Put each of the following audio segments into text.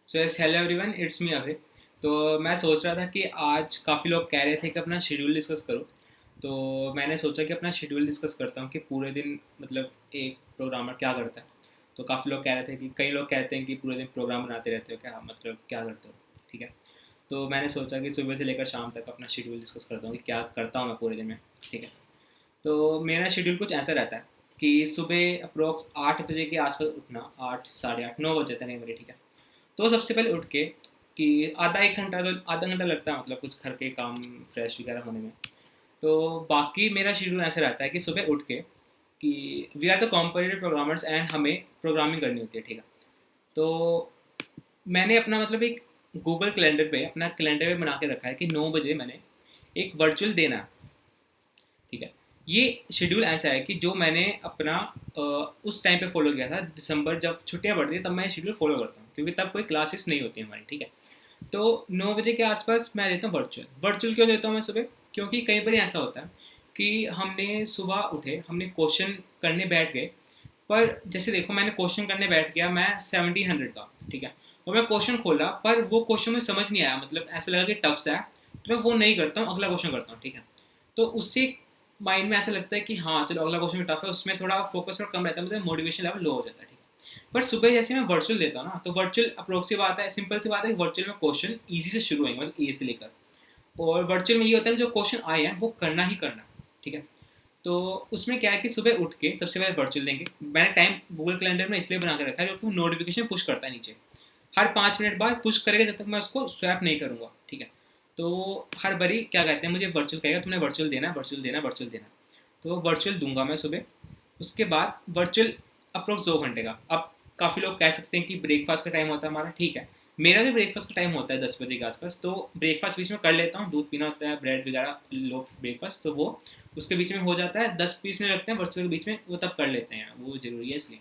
So yes hello everyone, it's me Abhay. तो मैं सोच रहा था कि आज काफ़ी लोग कह रहे थे कि अपना शेड्यूल डिस्कस करो। तो मैंने सोचा कि अपना शेड्यूल डिस्कस करता हूँ कि पूरे दिन मतलब एक प्रोग्रामर क्या करता है। तो काफ़ी लोग कह रहे थे कि कई लोग कहते हैं कि पूरे दिन प्रोग्राम बनाते रहते हो, क्या मतलब क्या करते हो। ठीक है। तो मैंने सोचा कि सुबह से लेकर शाम तक अपना शेड्यूल डिस्कस करता हूँ कि क्या करता हूँ मैं पूरे दिन में। ठीक है। तो मेरा शेड्यूल कुछ ऐसा रहता है कि सुबह अप्रोक्स 8 बजे के आसपास उठना, 8, 8:30, 9 बजे तक है मेरे। ठीक है। तो सबसे पहले उठ के कि आधा एक घंटा तो आधा घंटा लगता है, मतलब कुछ घर के काम फ्रेश वगैरह होने में। तो बाकी मेरा शेड्यूल ऐसा रहता है कि सुबह उठ के कि we are the competitive programmers and हमें प्रोग्रामिंग करनी होती है। ठीक है। तो मैंने अपना मतलब एक गूगल कैलेंडर पे अपना कैलेंडर पे बना के रखा है कि 9 बजे मैंने एक वर्चुअल देना है। ठीक है। ये शेड्यूल ऐसा है कि जो मैंने अपना उस टाइम पे फॉलो किया था, दिसंबर जब छुट्टियां पड़ती है तब मैं शेड्यूल फॉलो करता हूँ, क्योंकि तब कोई क्लासेस नहीं होती हमारी। ठीक है। तो 9 बजे के आसपास मैं देता हूँ वर्चुअल। वर्चुअल क्यों देता हूँ मैं सुबह? क्योंकि कई बार ऐसा होता है कि हमने सुबह उठे, हमने क्वेश्चन करने बैठ गए, पर जैसे देखो मैंने क्वेश्चन करने बैठ गया मैं 1700 का। ठीक है। और मैं क्वेश्चन खोला पर वो क्वेश्चन मुझे समझ नहीं आया, मतलब ऐसा लगा कि टफ सा है, तो मैं वो नहीं करता हूँ, अगला क्वेश्चन करता हूँ। ठीक है। तो उससे माइंड में ऐसा लगता है कि हाँ चलो अगला क्वेश्चन भी टफ है, उसमें थोड़ा फोकस थोड़ा कम रहता है, मतलब मोटिवेशन लेवल लो हो जाता है। ठीक है। पर सुबह जैसे मैं वर्चुअल देता हूँ ना, तो वर्चुअल अप्रोक्स बात है, सिंपल सी बात है कि वर्चुअल में क्वेश्चन ईजी से शुरू होंगे, मतलब ए से लेकर। और वर्चुअल में ये होता है कि जो क्वेश्चन आए हैं वो करना ही करना। ठीक है। तो उसमें क्या है कि सुबह उठ के सबसे पहले वर्चुअल देंगे। मैंने टाइम गूगल कैलेंडर में इसलिए बना के रखा है क्योंकि वो नोटिफिकेशन पुश करता है नीचे, हर 5 मिनट बाद पुश करेगा जब तक मैं उसको स्वैप नहीं करूँगा। ठीक है। तो हर बारी क्या कहते हैं, मुझे वर्चुअल कहेगा तुमने वर्चुअल देना, वर्चुअल देना, वर्चुअल देना। तो वर्चुअल दूंगा मैं सुबह। उसके बाद वर्चुअल अप्रोक्स 2 घंटे का। अब काफ़ी लोग कह सकते हैं कि ब्रेकफास्ट का टाइम होता है हमारा। ठीक है। मेरा भी ब्रेकफास्ट का टाइम होता है 10 बजे के आसपास, तो ब्रेकफास्ट बीच में कर लेता हूँ, दूध पीना होता है, ब्रेड वगैरह, लो ब्रेकफास्ट, तो वो उसके बीच में हो जाता है। 10 20 मिनट लगते हैं वर्चुअल के बीच में, वो तब कर लेते हैं, वो ज़रूरी है इसलिए।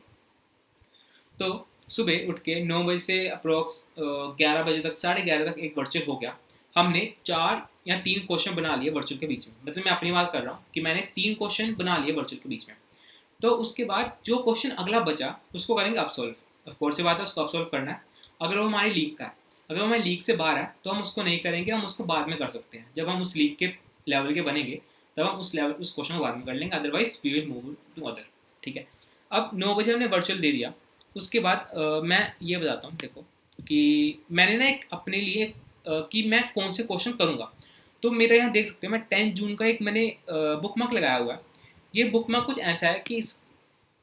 तो सुबह उठ के 9 बजे से अप्रोक्स 11 बजे तक, 11:30 तक एक वर्चुअल हो गया। हमने 4 या 3 क्वेश्चन बना लिए वर्चुअल के बीच में, मतलब मैं अपनी बात कर रहा हूँ कि मैंने 3 क्वेश्चन बना लिए वर्चुअल के बीच में। तो उसके बाद जो क्वेश्चन अगला बचा उसको करेंगे अब सॉल्व। ऑफकोर्स से बात है, उसको अब सॉल्व करना है। अगर वो हमारी लीग का है, अगर वो हमारी लीग से बाहर है तो हम उसको नहीं करेंगे, हम उसको बाद में कर सकते हैं। जब हम उस लीग के लेवल के बनेंगे तब हम उस क्वेश्चन को बाद में कर लेंगे, otherwise we will move to other. ठीक है। अब 9 बजे हमने वर्चुअल दे दिया। उसके बाद मैं ये बताता हूँ, देखो कि मैंने ना एक अपने लिए कि मैं कौन से क्वेश्चन करूँगा। तो मेरे यहाँ देख सकते हो मैं 10 जून का एक मैंने बुक मार्क लगाया हुआ है। ये बुक मार्क कुछ ऐसा है कि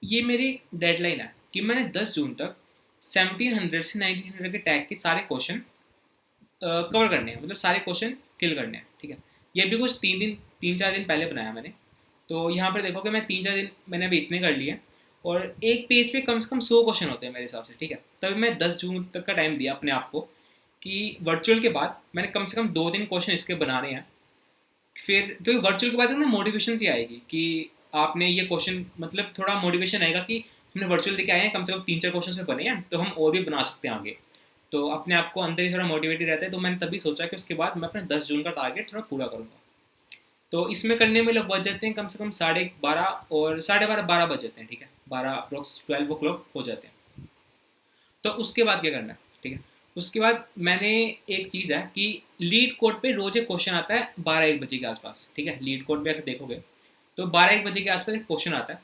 ये मेरी डेडलाइन है कि मैंने 10 जून तक 1700 से 1900 के टैग के सारे क्वेश्चन कवर करने हैं, मतलब सारे क्वेश्चन किल करने हैं। ठीक है। ये भी कुछ 3 4 दिन पहले बनाया मैंने। तो यहाँ पर देखो कि मैं 3 4 दिन मैंने अभी इतने कर लिए, और एक पेज पे कम से कम 100 क्वेश्चन होते हैं मेरे हिसाब से। ठीक है। तभी मैं 10 जून तक का टाइम दिया अपने आप को कि वर्चुअल के बाद मैंने कम से कम 2 दिन क्वेश्चन इसके बनाने हैं। फिर क्योंकि वर्चुअल के बाद ना मोटिवेशन सी आएगी कि आपने ये क्वेश्चन, मतलब थोड़ा मोटिवेशन आएगा कि हमने वर्चुअल देके आए हैं, कम से कम 3 4 क्वेश्चन में बने हैं, तो हम और भी बना सकते हैं आगे। तो अपने आप को अंदर ही थोड़ा मोटिवेटेड रहता है। तो मैंने तभी सोचा कि उसके बाद मैं अपने 10 जून का टारगेट थोड़ा पूरा करूँगा। तो इसमें करने में लोग बच जाते हैं कम से कम 12:30 और 12:30 बज जाते हैं। ठीक है। 12 अप्रोक्स 12 o'clock हो जाते हैं। तो उसके बाद क्या करना है? ठीक है। उसके बाद मैंने एक चीज़ है कि लीड कोड पे रोज एक क्वेश्चन आता है 12 1 बजे के आसपास। ठीक है। लीड कोड पे अगर देखोगे तो 12 1 बजे के आसपास एक क्वेश्चन आता है।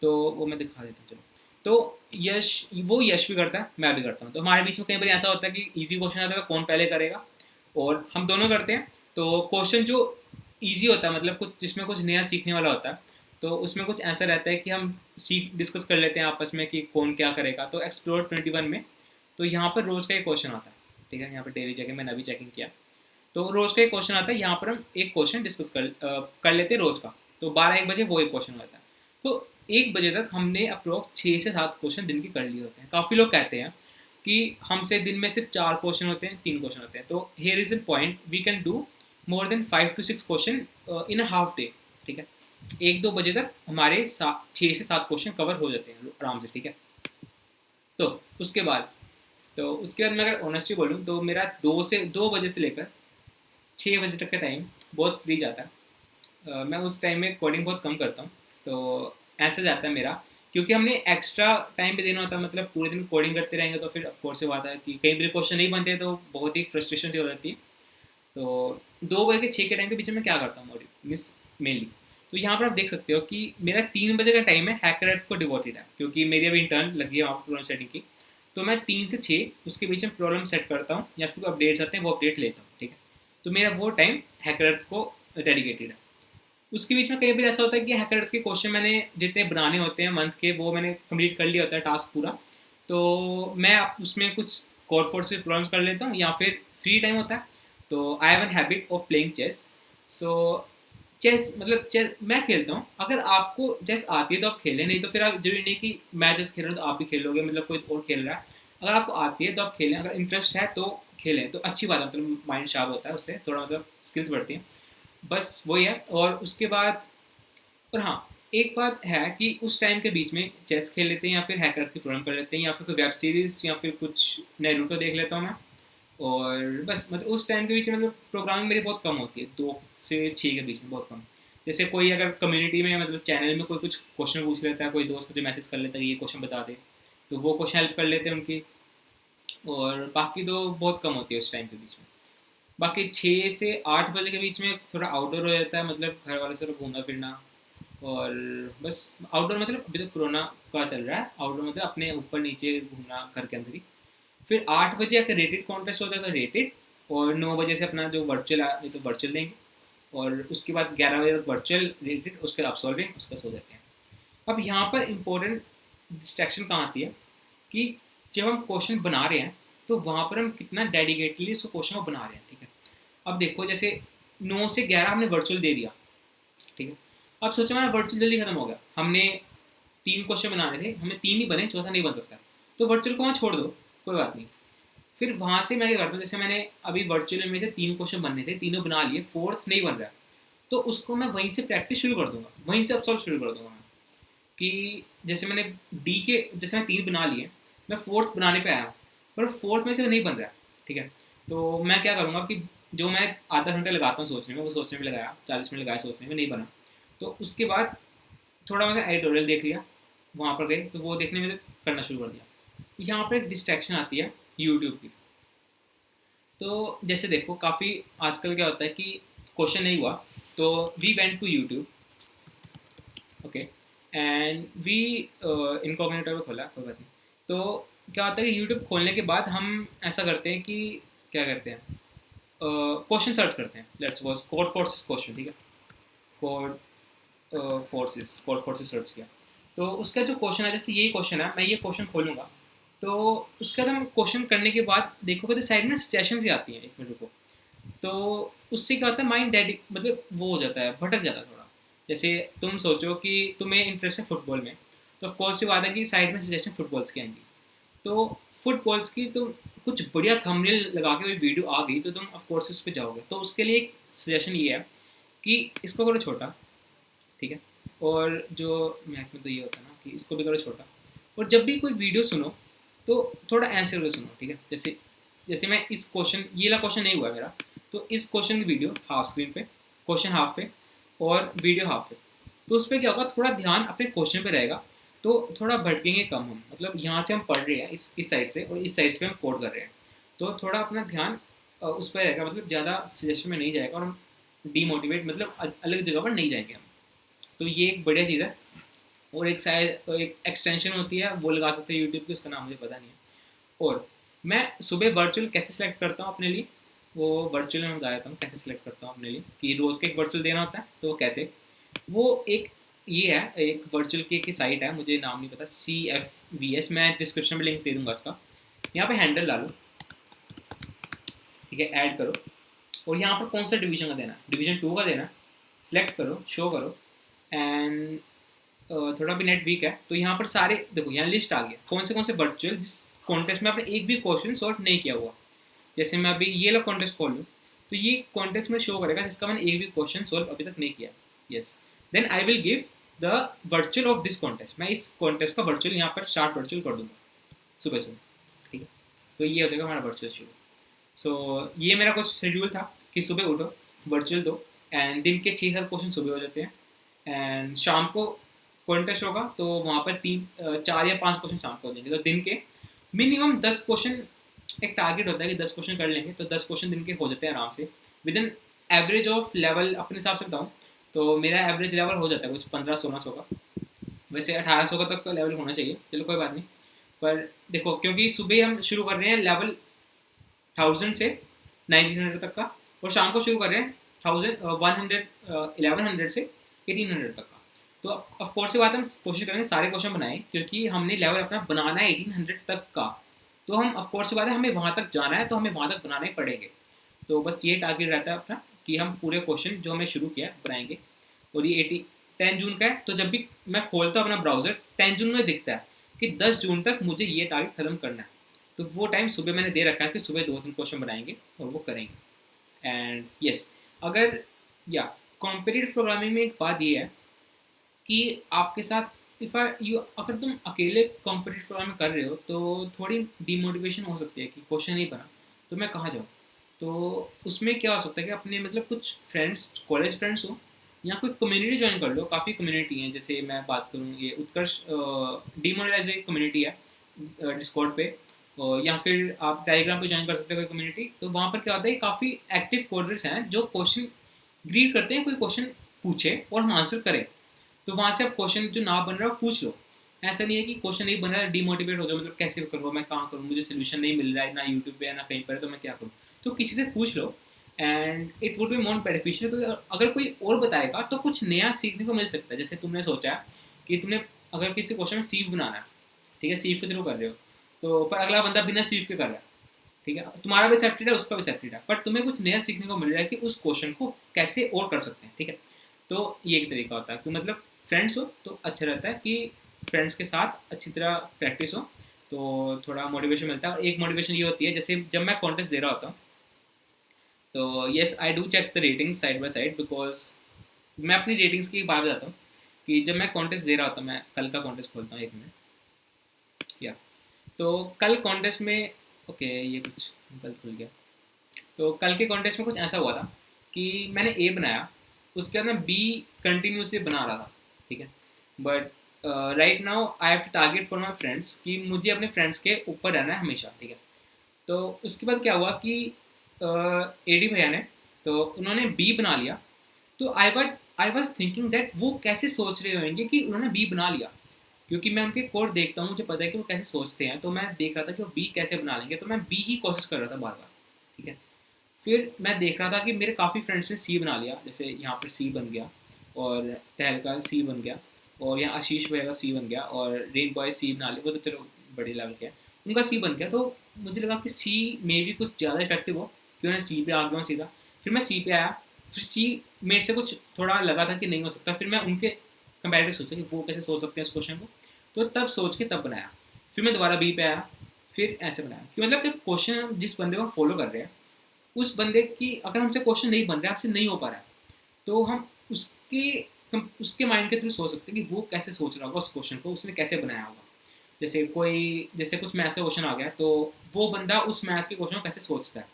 तो वो मैं दिखा देता हूँ, चलो। तो यश भी करता है, मैं भी करता हूँ। तो हमारे बीच में कई बार ऐसा होता है कि इजी क्वेश्चन आता है तो कौन पहले करेगा, और हम दोनों करते हैं। तो क्वेश्चन जो ईजी होता है, मतलब कुछ जिसमें कुछ नया सीखने वाला होता है, तो उसमें कुछ ऐसा रहता है कि हम सीख डिस्कस कर लेते हैं आपस में कि कौन क्या करेगा। तो एक्सप्लोर 21 में तो यहाँ पर रोज़ का एक क्वेश्चन आता है। ठीक है। यहाँ पर डेली चेकिंग मैंने अभी चेकिंग किया। तो रोज़ का एक क्वेश्चन आता है, यहाँ पर हम एक क्वेश्चन डिस्कस कर लेते हैं रोज़ का। तो 12 1 बजे वो एक क्वेश्चन होता है। तो 1 बजे तक हमने अप्रोक्स 6 से 7 क्वेश्चन दिन के कर लिए होते हैं। काफ़ी लोग कहते हैं कि हमसे दिन में सिर्फ 4 क्वेश्चन होते हैं, 3 क्वेश्चन होते हैं। तो here is a point, we can do more than 5 to 6 question in a half day. ठीक है। 1 2 बजे तक हमारे 6 से 7 क्वेश्चन कवर हो जाते हैं आराम से। ठीक है। तो उसके बाद मैं अगर ऑनेस्टली बोलूँ तो मेरा 2 बजे से लेकर 6 बजे तक का टाइम बहुत फ्री जाता है। मैं उस टाइम में कोडिंग बहुत कम करता हूँ। तो ऐसा जाता है मेरा क्योंकि हमने एक्स्ट्रा टाइम भी देना होता है, मतलब पूरे दिन कोडिंग करते रहेंगे तो फिर ऑफकोर्स ये बात है कि कहीं भी क्वेश्चन नहीं बनते तो बहुत ही फ्रस्ट्रेशन सी हो जाती है। तो 2 बजे के 6 के टाइम के बीच में क्या करता हूँ मिस मेनली, तो यहाँ पर आप देख सकते हो कि मेरा 3 बजे का टाइम है हैकर अर्थ को डिवोटेड है, क्योंकि मेरी अभी इंटर्न लगी है वहाँ पर प्रॉब्लम सेटिंग की। तो मैं 3 से 6 उसके बीच में प्रॉब्लम सेट करता हूँ या फिर अपडेट्स आते हैं वो अपडेट लेता हूँ, ठीक है। तो मेरा वो टाइम हैकर अर्थ को डेडिकेटेड है। उसके बीच में कई बार ऐसा होता है कि हैकर अर्थ के क्वेश्चन मैंने जितने बनाने होते हैं मंथ के वो मैंने कंप्लीट कर लिया होता है टास्क पूरा, तो मैं उसमें कुछ कोड फोर्स से प्रॉब्लम्स कर लेता हूँ या फिर फ्री टाइम होता है तो I have an habit of playing chess. So chess मतलब चेस मैं खेलता हूँ, अगर आपको चेस आती है तो आप खेलें, नहीं तो फिर आप जरूरी नहीं कि मैं चेस खेल रहा हूँ तो आप भी खेलोगे, मतलब कोई और खेल रहा है। अगर आपको आती है तो आप खेलें, अगर इंटरेस्ट है तो खेलें, तो अच्छी बात है, मतलब माइंड शार्प होता है उससे, थोड़ा मतलब स्किल्स बढ़ती हैं, बस वही है। और उसके बाद और हाँ, एक बात है कि उस टाइम के बीच में चेस खेल लेते हैं या फिर हैकर की प्रॉब्लम कर लेते हैं या फिर कोई वेब सीरीज़ या फिर कुछ नारुतो देख लेता हूँ मैं। और बस मतलब उस टाइम के बीच में मतलब प्रोग्रामिंग मेरी बहुत कम होती है, 2 से 6 के बीच में बहुत कम। जैसे कोई अगर कम्युनिटी में मतलब चैनल में कोई कुछ क्वेश्चन पूछ लेता है, कोई दोस्त मुझे मैसेज कर लेता है कि ये क्वेश्चन बता दे, तो वो क्वेश्चन हेल्प कर लेते हैं उनकी। और बाकी तो बहुत कम होती है उस टाइम के बीच में। बाकी 6 से 8 बजे के बीच में थोड़ा आउटडोर हो जाता है, मतलब घर वाले से थोड़ा घूमना फिरना। और बस आउटडोर मतलब अभी तो कोरोना का चल रहा है, आउटडोर मतलब अपने ऊपर नीचे घूमना घर के अंदर ही। फिर 8 बजे अगर रेटेड कॉन्टेस्ट होता है तो रेटेड, और 9 बजे से अपना जो वर्चुअल है तो वर्चुअल देंगे, और उसके बाद 11 बजे तक वर्चुअल रेटेड, उसके बाद सॉल्विंग, उसका सो जाते हैं। अब यहाँ पर इंपॉर्टेंट डिस्ट्रैक्शन कहाँ आती है कि जब हम क्वेश्चन बना रहे हैं तो वहाँ पर हम कितना डेडिकेटली उस क्वेश्चन को बना रहे हैं, ठीक है। अब देखो जैसे 9 से 11 हमने वर्चुअल दे दिया, ठीक है। अब सोचो हमारा वर्चुअल जल्दी खत्म हो गया, हमने 3 क्वेश्चन बनाने थे, हमें 3 ही बने, चौथा नहीं बन सकता, तो वर्चुअल को वहाँ छोड़ दो, कोई बात नहीं। फिर वहाँ से मैं क्या करता हूँ, जैसे मैंने अभी वर्चुअल में से 3 क्वेश्चन बनने थे, तीनों बना लिए, फोर्थ नहीं बन रहा, तो उसको मैं वहीं से प्रैक्टिस शुरू कर दूंगा, वहीं से अब सॉल्व शुरू कर दूंगा मैं। कि जैसे मैंने डी के जैसे मैं 3 बना लिए, मैं फोर्थ बनाने पे आया हूँ, पर फोर्थ में से नहीं बन रहा, ठीक है। तो मैं क्या करूँगा कि जो मैं आधा घंटा लगाता हूँ सोचने में, वो सोचने में लगाया, 40 मिनट लगाया सोचने में, नहीं बना, तो उसके बाद थोड़ा मैंने एडिटोरियल देख लिया, वहाँ पर गए तो वो देखने में करना शुरू कर दिया। यहाँ पर एक डिस्ट्रैक्शन आती है यूट्यूब की। तो जैसे देखो काफ़ी आजकल क्या होता है कि क्वेश्चन नहीं हुआ तो we went to YouTube, okay, and we incognito में खोला, कोई बात नहीं। तो क्या होता है कि यूट्यूब खोलने के बाद हम ऐसा करते हैं कि क्या करते हैं, क्वेश्चन सर्च करते हैं, let's suppose code forces question, ठीक है। कोड फोर्सेस सर्च किया, तो उसका जो क्वेश्चन है, जैसे यही क्वेश्चन है, मैं ये क्वेश्चन खोलूँगा, तो उसका हम क्वेश्चन करने के बाद देखोगे तो साइड में सजेशन ही आती हैं, एक मिनट को। तो उससे क्या होता है, माइंड डेडिक मतलब वो हो जाता है, भटक जाता है थोड़ा। जैसे तुम सोचो कि तुम्हें इंटरेस्ट है फुटबॉल में, तो ऑफकोर्स ये बात है कि साइड में सजेशन फुटबॉल्स की आएंगी, तो फुटबॉल्स की तो कुछ बढ़िया थंबनेल लगा के कोई वीडियो आ गई तो तुम ऑफकोर्स इस पे जाओगे। तो उसके लिए एक सजेशन ये है कि इसको करो छोटा, ठीक है। और जो मैथ में तो ये होता है ना कि इसको भी करो छोटा, और जब भी कोई वीडियो सुनो तो थोड़ा आंसर करके सुनो, ठीक है। जैसे जैसे मैं इस क्वेश्चन, ये वाला क्वेश्चन नहीं हुआ मेरा, तो इस क्वेश्चन की वीडियो हाफ स्क्रीन पे, क्वेश्चन हाफ पे और वीडियो हाफ पे, तो उस पर क्या होगा, थोड़ा ध्यान अपने क्वेश्चन पे रहेगा, तो थोड़ा भटकेंगे कम हम, मतलब यहाँ से हम पढ़ रहे हैं इस साइड से और इस साइड पे हम कोड कर रहे हैं, तो थोड़ा अपना ध्यान उस पर रहेगा, मतलब ज़्यादा सजेशन में नहीं जाएगा और हम डीमोटिवेट मतलब अलग जगह पर नहीं जाएंगे हम। तो ये एक बढ़िया चीज़ है। और एक शायद एक एक्सटेंशन होती है वो लगा सकते हैं यूट्यूब की, उसका नाम मुझे पता नहीं है। और मैं सुबह वर्चुअल कैसे सेलेक्ट करता हूँ अपने लिए, वो वर्चुअल में बता देता हूँ कैसे सेलेक्ट करता हूँ अपने लिए, कि रोज़ का एक वर्चुअल देना होता है, तो वो कैसे, वो एक ये है, एक वर्चुअल की साइट है, मुझे नाम नहीं पता, CFVS, मैं डिस्क्रिप्शन में लिंक दे दूँगा उसका। यहाँ पे हैंडल डालो, ठीक है, ऐड करो, और यहाँ पर कौन सा डिवीजन का देना है, डिवीजन 2 का देना है, सेलेक्ट करो, शो करो, एंड थोड़ा भी नेट वीक है तो यहाँ पर सारे देखो, यहाँ लिस्ट आ गया कौन से वर्चुअल जिस कॉन्टेस्ट में आपने एक भी क्वेश्चन सॉल्व नहीं किया हुआ। जैसे मैं अभी ये लो कॉन्टेस्ट खोल लूँ तो ये कॉन्टेस्ट में शो करेगा जिसका मैंने एक भी क्वेश्चन सॉल्व अभी तक नहीं किया, yes. Then I will give the virtual of this contest, मैं इस कॉन्टेस्ट का वर्चुअल यहाँ पर स्टार्ट वर्चुअल कर दूँगा सुबह सुबह, ठीक है। तो ये हो जाएगा हमारा वर्चुअल शुरू। सो ये मेरा कुछ शेड्यूल था कि सुबह उठो, वर्चुअल दो, एंड दिन के 6-7 क्वेश्चन सुबह हो जाते हैं, एंड शाम को कॉन्टेस्ट होगा तो वहाँ पर 4 या 5 क्वेश्चन शाम को देंगे, तो दिन के मिनिमम 10 क्वेश्चन, एक टारगेट होता है कि 10 क्वेश्चन कर लेंगे, तो 10 क्वेश्चन दिन के हो जाते हैं आराम से with in average of level. अपने हिसाब से बताऊँ तो मेरा एवरेज लेवल हो जाता है कुछ 1500-1600 का, वैसे 1800 का तक का लेवल होना चाहिए, चलो कोई बात नहीं। पर देखो क्योंकि सुबह हम शुरू कर रहे हैं लेवल 1000 से 1900 तक का, और शाम को शुरू कर रहे हैं 1100 से 1800 तक का, तो ऑफकोर्स ये बात हम कोशिश करेंगे सारे क्वेश्चन बनाएं, क्योंकि हमने लेवल अपना बनाना है 1800 तक का, तो हम ऑफकोर्स ये बात है हमें वहाँ तक जाना है, तो हमें वहाँ तक बनाने पड़ेंगे। तो बस ये टारगेट रहता है अपना कि हम पूरे क्वेश्चन जो हमें शुरू किया बनाएंगे। और ये 10 जून का है, तो जब भी मैं खोलता हूँ अपना ब्राउज़र 10 जून में दिखता है कि 10 जून तक मुझे ये टारगेट खत्म करना है, तो वो टाइम सुबह मैंने दे रखा है कि सुबह 2-3 क्वेश्चन बनाएंगे और वो करेंगे। एंड यस, अगर या कॉम्पिटिटिव प्रोग्रामिंग में एक बात ये है कि आपके साथ अगर तुम अकेले कॉम्पिटिटिव प्रोग्रामिंग कर रहे हो तो थोड़ी डीमोटिवेशन हो सकती है कि क्वेश्चन नहीं बना तो मैं कहाँ जाऊँ। तो उसमें क्या हो सकता है कि अपने मतलब कुछ फ्रेंड्स, कॉलेज फ्रेंड्स हो, या कोई कम्युनिटी ज्वाइन कर लो। काफ़ी कम्युनिटी हैं, जैसे मैं बात करूँ ये उत्कर्ष डीमोनलाइज एक कम्युनिटी है डिस्कॉर्ड पे, या फिर आप टेलीग्राम पे ज्वाइन कर सकते हो कोई कम्युनिटी। तो वहाँ पर क्या होता है काफ़ी एक्टिव कोडर्स हैं जो क्वेश्चन ग्रीड करते हैं, कोई क्वेश्चन पूछे और हम आंसर करें, तो वहाँ से आप क्वेश्चन जो ना बन रहा है पूछ लो। ऐसा नहीं है कि क्वेश्चन नहीं बन रहा है डिमोटिवेट हो जाओ, मतलब कैसे करूँ, मैं कहाँ करूँ, मुझे सोल्यूशन नहीं मिल रहा है ना यूट्यूब पे ना कहीं पर, तो मैं क्या करूँ। तो किसी से पूछ लो and it would be more beneficial, तो अगर कोई और बताएगा तो कुछ नया सीखने को मिल सकता है। जैसे तुमने सोचा कि तुमने अगर किसी क्वेश्चन में सीव बनाना है, ठीक है, सीव के थ्रू कर रहे हो, तो पर अगला बंदा बिना सीव के कर रहा है, ठीक है, तुम्हारा भी सेप्टेड है उसका भी सेप्टेड है, पर तुम्हें कुछ नया सीखने को मिल रहा है कि उस क्वेश्चन को कैसे और कर सकते हैं, ठीक है। तो ये एक तरीका होता है कि मतलब फ्रेंड्स हो तो अच्छा रहता है कि फ्रेंड्स के साथ अच्छी तरह प्रैक्टिस हो तो थोड़ा मोटिवेशन मिलता है। और एक मोटिवेशन ये होती है जैसे जब मैं कॉन्टेस्ट दे रहा होता हूँ तो yes I do check the ratings side by side, because मैं अपनी रेटिंग्स की बात बताता हूँ कि जब मैं कॉन्टेस्ट दे रहा होता हूँ, मैं कल का कॉन्टेस्ट खोलता हूँ एक मिनट या, तो कल कॉन्टेस्ट में ओके ये कुछ गलत खुल गया। तो कल के कॉन्टेस्ट में कुछ ऐसा हुआ था कि मैंने ए बनाया, उसके बाद मैं बी कंटिन्यूसली बना रहा था, ठीक है, but right now I have to target for my friends कि मुझे अपने फ्रेंड्स के ऊपर रहना है हमेशा, ठीक है। तो उसके बाद क्या हुआ कि एडी भैया ने, तो उन्होंने बी बना लिया, तो आई वॉज थिंकिंग दैट वो कैसे सोच रहे होंगे कि उन्होंने बी बना लिया, क्योंकि मैं उनके कोड देखता हूँ, मुझे पता है कि वो कैसे सोचते हैं, तो मैं देख रहा था कि वो बी कैसे बना लेंगे, तो मैं बी ही कोशिश कर रहा था बार बार, ठीक है। फिर मैं देख रहा था कि मेरे काफ़ी फ्रेंड्स ने सी बना लिया, जैसे यहाँ पर सी बन गया और तहलका सी बन गया और यहाँ आशीष भैया का सी बन गया और रेन बॉय सी बना लिया, वो तो चलो बड़े लेवल के हैं, उनका सी बन गया। तो मुझे लगा कि सी में भी कुछ ज़्यादा इफेक्टिव हो, कि मैं सी पे आ गया हूँ सीधा। फिर मैं सी पे आया, फिर सी मेरे से कुछ थोड़ा लगा था कि नहीं हो सकता, फिर मैं उनके कंपेरेटिव सोचा कि वो कैसे सोच सकते हैं इस क्वेश्चन को, तो तब सोच के तब बनाया। फिर मैं दोबारा बी पे आया, फिर ऐसे बनाया कि मतलब कि क्वेश्चन जिस बंदे को फॉलो कर रहे हैं उस बंदे की अगर हमसे क्वेश्चन नहीं बन रहा है, आपसे नहीं हो पा रहा है, तो हम उसके माइंड के थ्रू सोच सकते हैं कि वो कैसे सोच रहा होगा उस क्वेश्चन को, उसने कैसे बनाया होगा। जैसे कुछ मैथ्स का क्वेश्चन आ गया तो वो बंदा उस मैथ्स के क्वेश्चन को कैसे सोचता है,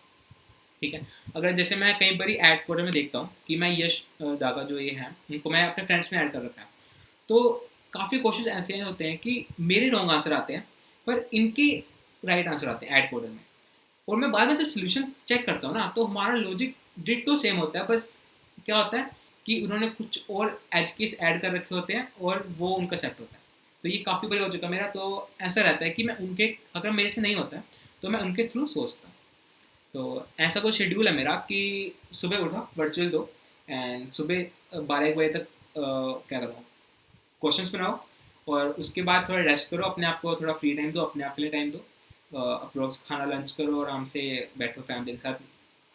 ठीक है। अगर जैसे मैं कई बार ऐड कोडर में देखता हूँ कि मैं यश दागा जो ये हैं उनको मैं अपने फ्रेंड्स में ऐड कर रखा है, तो काफ़ी क्वेश्चन ऐसे होते हैं कि मेरे रॉन्ग आंसर आते हैं पर इनके राइट आंसर आते हैं ऐड कोडर में, और मैं बाद में जब सोल्यूशन चेक करता हूँ ना तो हमारा लॉजिक डिट्टो सेम होता है, बस क्या होता है कि उन्होंने कुछ और एज केस ऐड कर रखे होते हैं और वो उनका सेट होता है। तो ये काफ़ी बड़ी हो चुका मेरा, तो ऐसा रहता है कि मैं उनके, अगर मेरे से नहीं होता है तो मैं उनके थ्रू सोचता हूँ। तो ऐसा कोई शेड्यूल है मेरा कि सुबह उठा वर्चुअल दो एंड सुबह 12-1 बजे तक क्या करो क्वेश्चंस बनाओ, और उसके बाद थोड़ा रेस्ट करो, अपने आप को थोड़ा फ्री टाइम दो, अपने आप के लिए टाइम दो, अप्रोक्स खाना लंच करो, आराम से बैठो फैमिली के साथ।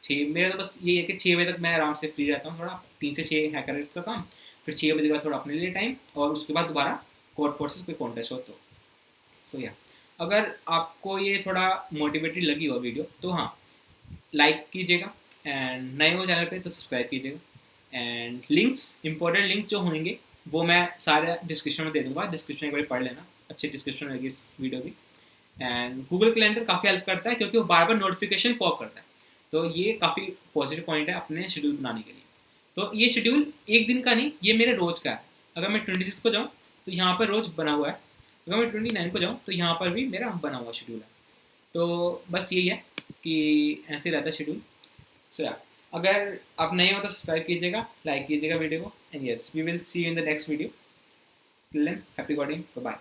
मेरा तो बस यही है कि 6 बजे तक मैं आराम से फ्री रहता हूँ, थोड़ा 3 से 6 हैकर का काम, फिर 6 बजे के बाद थोड़ा अपने लिए टाइम, और उसके बाद दोबारा कोड फोर्सेस कोई कॉन्टेस्ट हो तो। सो या अगर आपको ये थोड़ा मोटिवेटेड लगी हो वीडियो तो हाँ लाइक कीजिएगा, एंड नए हो चैनल पे तो सब्सक्राइब कीजिएगा, एंड लिंक्स, इंपॉर्टेंट लिंक्स जो होंगे वो मैं सारे डिस्क्रिप्शन में दे दूँगा, डिस्क्रिप्शन एक बार पढ़ लेना, अच्छी डिस्क्रिप्शन होगी इस वीडियो की। एंड गूगल कैलेंडर काफ़ी हेल्प करता है क्योंकि वो बार बार नोटिफिकेशन पॉप करता है, तो ये काफ़ी पॉजिटिव पॉइंट है अपने शेड्यूल बनाने के लिए। तो ये शेड्यूल एक दिन का नहीं, ये मेरे रोज़ का है। अगर मैं 26 को जाऊँ तो यहाँ पर रोज़ बना हुआ है। अगर मैं 29 को जाऊँ तो यहाँ पर भी मेरा बना हुआ शेड्यूल है। तो बस यही है कि ऐसे रहता है शेड्यूल। सो या, अगर आप नए हो तो सब्सक्राइब कीजिएगा, लाइक कीजिएगा वीडियो को, and yes we will see you in the next video. Till then happy coding, bye bye.